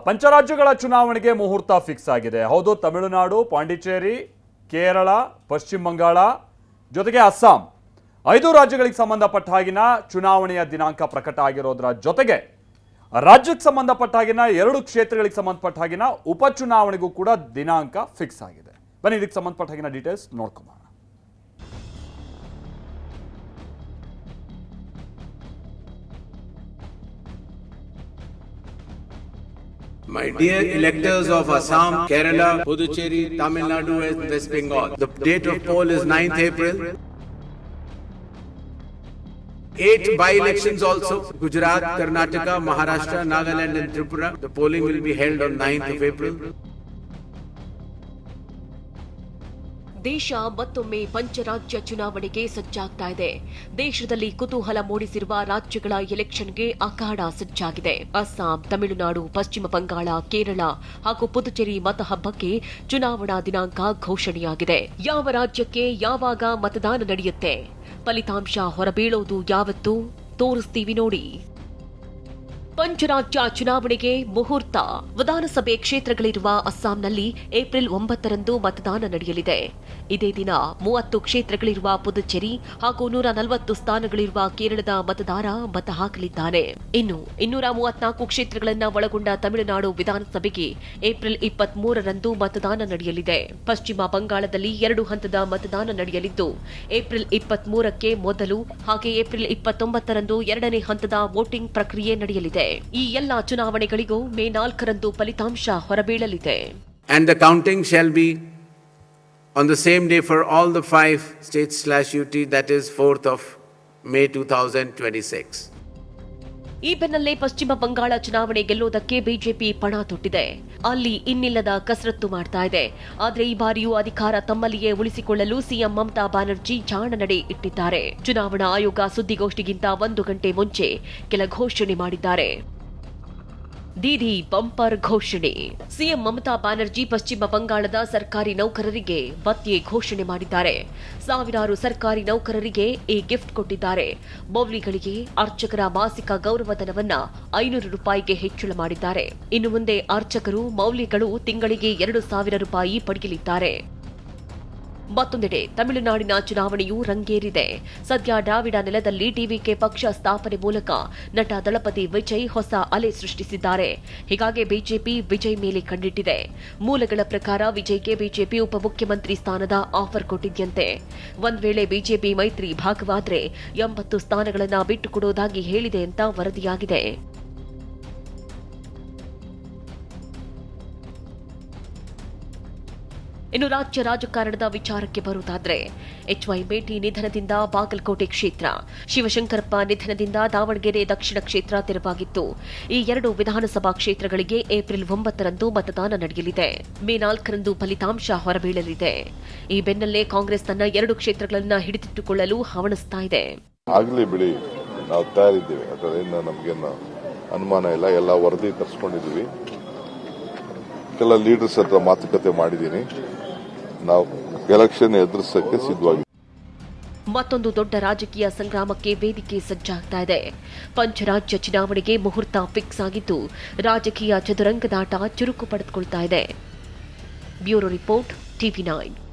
ಪಂಚರಾಜ್ಯಗಳ ಚುನಾವಣೆಗೆ ಮುಹೂರ್ತ ಫಿಕ್ಸ್ ಆಗಿದೆ. ಹೌದು, ತಮಿಳುನಾಡು, ಪಾಂಡಿಚೇರಿ, ಕೇರಳ, ಪಶ್ಚಿಮ ಬಂಗಾಳ ಜೊತೆಗೆ ಅಸ್ಸಾಂ 5 ರಾಜ್ಯಗಳಿಗೆ ಸಂಬಂಧಪಟ್ಟ ಹಾಗಿನ ಚುನಾವಣೆಯ ದಿನಾಂಕ ಪ್ರಕಟ ಆಗಿರೋದರ ಜೊತೆಗೆ ರಾಜ್ಯಕ್ಕೆ ಸಂಬಂಧಪಟ್ಟ ಹಾಗಿನ 2 ಕ್ಷೇತ್ರಗಳಿಗೆ ಸಂಬಂಧಪಟ್ಟ ಹಾಗಿನ ಉಪಚುನಾವಣೆಗೂ ಕೂಡ ದಿನಾಂಕ ಫಿಕ್ಸ್ ಆಗಿದೆ. ಬನ್ನಿ ಇದಕ್ಕೆ ಸಂಬಂಧಪಟ್ಟ ಹಾಗಿನ ಡೀಟೇಲ್ಸ್ ನೋಡ್ಕೊಳ್ಳೋಣ. My dear electors of Assam, Kerala, Puducherry, Tamil Nadu and West Bengal, the date of poll is 9th April. 8 by-elections also, Gujarat, Karnataka, Maharashtra, Nagaland and Tripura. The polling will be held on 9th of April. ದೇಶ ಮತ್ತೊಮ್ಮೆ ಪಂಚರಾಜ್ಯ ಚುನಾವಣೆಗೆ ಸಜ್ಜಾಗ್ತಾ ಇದೆ. ದೇಶದಲ್ಲಿ ಕುತೂಹಲ ಮೂಡಿಸಿರುವ ರಾಜ್ಯಗಳ ಎಲೆಕ್ಷನ್ಗೆ ಅಖಾಡ ಸಜ್ಜಾಗಿದೆ. ಅಸ್ಸಾಂ, ತಮಿಳುನಾಡು, ಪಶ್ಚಿಮ ಬಂಗಾಳ, ಕೇರಳ ಹಾಗೂ ಪುದುಚೇರಿ ಮತಹಬ್ಬಕ್ಕೆ ಚುನಾವಣಾ ದಿನಾಂಕ ಘೋಷಣೆಯಾಗಿದೆ. ಯಾವ ರಾಜ್ಯಕ್ಕೆ ಯಾವಾಗ ಮತದಾನ ನಡೆಯುತ್ತೆ, ಫಲಿತಾಂಶ ಹೊರಬೀಳೋದು ಯಾವತ್ತು ತೋರಿಸ್ತೀವಿ ನೋಡಿ. ಪಂಚರಾಜ್ಯ ಚುನಾವಣೆಗೆ ಮುಹೂರ್ತ. ವಿಧಾನಸಭೆ ಕ್ಷೇತ್ರಗಳಿರುವ ಅಸ್ಸಾಂನಲ್ಲಿ ಏಪ್ರಿಲ್ 9ರಂದು ಮತದಾನ ನಡೆಯಲಿದೆ. ಇದೇ ದಿನ 30 ಕ್ಷೇತ್ರಗಳಿರುವ ಪುದುಚೇರಿ ಹಾಗೂ 140 ಸ್ಥಾನಗಳಿರುವ ಕೇರಳದ ಮತದಾರ ಮತ ಹಾಕಲಿದ್ದಾನೆ. ಇನ್ನು 234 ಕ್ಷೇತ್ರಗಳನ್ನು ಒಳಗೊಂಡ ತಮಿಳುನಾಡು ವಿಧಾನಸಭೆಗೆ ಏಪ್ರಿಲ್ 23ರಂದು ಮತದಾನ ನಡೆಯಲಿದೆ. ಪಶ್ಚಿಮ ಬಂಗಾಳದಲ್ಲಿ 2 ಹಂತದ ಮತದಾನ ನಡೆಯಲಿದ್ದು, ಏಪ್ರಿಲ್ 23ಕ್ಕೆ ಮೊದಲು ಹಾಗೆ ಏಪ್ರಿಲ್ 29ರಂದು 2ನೇ ಹಂತದ ವೋಟಿಂಗ್ ಪ್ರಕ್ರಿಯೆ ನಡೆಯಲಿದೆ. ಈ ಎಲ್ಲ ಚುನಾವಣೆಗಳಿಗೂ ಮೇ 4ರಂದು ಫಲಿತಾಂಶ ಹೊರಬೀಳಲಿದೆ. And the counting shall be on the same day for all the 5 states/UT, that is 4th of May 2026. ಈ ಬೆನ್ನಲ್ಲೇ ಪಶ್ಚಿಮ ಬಂಗಾಳ ಚುನಾವಣೆ ಗೆಲ್ಲೋದಕ್ಕೆ ಬಿಜೆಪಿ ಪಣ ತೊಟ್ಟಿದೆ. ಅಲ್ಲಿ ಇನ್ನಿಲ್ಲದ ಕಸರತ್ತು ಮಾಡ್ತಾ ಇದೆ. ಆದರೆ ಈ ಬಾರಿಯೂ ಅಧಿಕಾರ ತಮ್ಮಲ್ಲಿಯೇ ಉಳಿಸಿಕೊಳ್ಳಲು ಸಿಎಂ ಮಮತಾ ಬ್ಯಾನರ್ಜಿ ಜಾಣ ನಡೆ ಇಟ್ಟಿದ್ದಾರೆ. ಚುನಾವಣಾ ಆಯೋಗ ಸುದ್ದಿಗೋಷ್ಠಿಗಿಂತ 1 ಗಂಟೆ ಮುಂಚೆ ಕೆಲ ಘೋಷಣೆ ಮಾಡಿದ್ದಾರೆ. ದೀದಿ ಬಂಪರ್ ಘೋಷಣೆ. ಸಿಎಂ ಮಮತಾ ಬ್ಯಾನರ್ಜಿ ಪಶ್ಚಿಮ ಬಂಗಾಳದ ಸರ್ಕಾರಿ ನೌಕರರಿಗೆ ಭತ್ಯೆ ಘೋಷಣೆ ಮಾಡಿದ್ದಾರೆ. ಸಾವಿರಾರು ಸರ್ಕಾರಿ ನೌಕರರಿಗೆ ಈ ಗಿಫ್ಟ್ ಕೊಟ್ಟಿದ್ದಾರೆ. ಮೌಲ್ವಿಗಳಿಗೆ ಅರ್ಚಕರ ಮಾಸಿಕ ಗೌರವಧನವನ್ನ 500 ರೂಪಾಯಿಗೆ ಹೆಚ್ಚಳ ಮಾಡಿದ್ದಾರೆ. ಇನ್ನು ಮುಂದೆ ಅರ್ಚಕರು, ಮೌಲ್ವಿಗಳು ತಿಂಗಳಿಗೆ 2,000 ರೂಪಾಯಿ ಪಡೆಯಲಿದ್ದಾರೆ. ಮತ್ತೊಂದೆಡೆ ತಮಿಳುನಾಡಿನ ಚುನಾವಣೆಯೂ ರಂಗೇರಿದೆ. ಸದ್ಯ ದ್ರಾವಿಡ ನೆಲದಲ್ಲಿ ಟಿವಿಕೆ ಪಕ್ಷ ಸ್ಥಾಪನೆ ಮೂಲಕ ನಟ ದಳಪತಿ ವಿಜಯ್ ಹೊಸ ಅಲೆ ಸೃಷ್ಟಿಸಿದ್ದಾರೆ. ಹೀಗಾಗಿ ಬಿಜೆಪಿ ವಿಜಯ್ ಮೇಲೆ ಕಣ್ಣಿಟ್ಟಿದೆ. ಮೂಲಗಳ ಪ್ರಕಾರ ವಿಜಯ್ಗೆ ಬಿಜೆಪಿ ಉಪಮುಖ್ಯಮಂತ್ರಿ ಸ್ಥಾನದ ಆಫರ್ ಕೊಟ್ಟಿದ್ಯಂತೆ. ಒಂದ್ ವೇಳೆ ಬಿಜೆಪಿ ಮೈತ್ರಿ ಭಾಗವಾದ್ರೆ 80 ಸ್ಥಾನಗಳನ್ನು ಬಿಟ್ಟುಕೊಡುವುದಾಗಿ ಹೇಳಿದೆ ಅಂತ ವರದಿಯಾಗಿದೆ. ಇನ್ನು ರಾಜ್ಯ ರಾಜಕಾರಣದ ವಿಚಾರಕ್ಕೆ ಬರುವುದಾದ್ರೆ, HY ಮೇಟಿ ನಿಧನದಿಂದ ಬಾಗಲಕೋಟೆ ಕ್ಷೇತ್ರ, ಶಿವಶಂಕರಪ್ಪ ನಿಧನದಿಂದ ದಾವಣಗೆರೆ ದಕ್ಷಿಣ ಕ್ಷೇತ್ರ ತೆರವಾಗಿತ್ತು. ಈ 2 ವಿಧಾನಸಭಾ ಕ್ಷೇತ್ರಗಳಿಗೆ ಏಪ್ರಿಲ್ 9ರಂದು ಮತದಾನ ನಡೆಯಲಿದೆ. ಮೇ 4ರಂದು ಫಲಿತಾಂಶ ಹೊರಬೀಳಲಿದೆ. ಈ ಬೆನ್ನಲ್ಲೇ ಕಾಂಗ್ರೆಸ್ ತನ್ನ 2 ಕ್ಷೇತ್ರಗಳನ್ನು ಹಿಡಿದಿಟ್ಟುಕೊಳ್ಳಲು ಹವಣಿಸ್ತಾ ಇದೆ. ಆಗಲಿ ಬಿಡಿ, ನಾವು ತಯಾರಿದ್ದೀವಿ. ಅದರಿಂದ ನಮಗೇನು ಅನುಮಾನ ಇಲ್ಲ. ಎಲ್ಲ ವರದಿ ತರಿಸ್ಕೊಂಡಿದ್ದೀವಿ. ಕೆಲ ಲೀಡರ್ಸ್ ಹತ್ರ ಮಾತುಕತೆ ಮಾಡಿದ್ದೀನಿ. ನಾವು ಎಲೆಕ್ಷನ್ ಎದುರಿಸಕ್ಕೆ ಸಿದ್ಧವಾಗಿ. ಮತ್ತೊಂದು ದೊಡ್ಡ ರಾಜಕೀಯ ಸಂಗ್ರಾಮಕ್ಕೆ ವೇದಿಕೆ ಸಜ್ಜಾಗ್ತಾ ಇದೆ. ಪಂಚರಾಜ್ಯ ಚುನಾವಣೆಗೆ ಮುಹೂರ್ತ ಫಿಕ್ಸ್ ಆಗಿದ್ದು, ರಾಜಕೀಯ ಚದುರಂಗದಾಟ ಚುರುಕು ಪಡೆದುಕೊಳ್ತಾ ಇದೆ. Bureau report, TV9.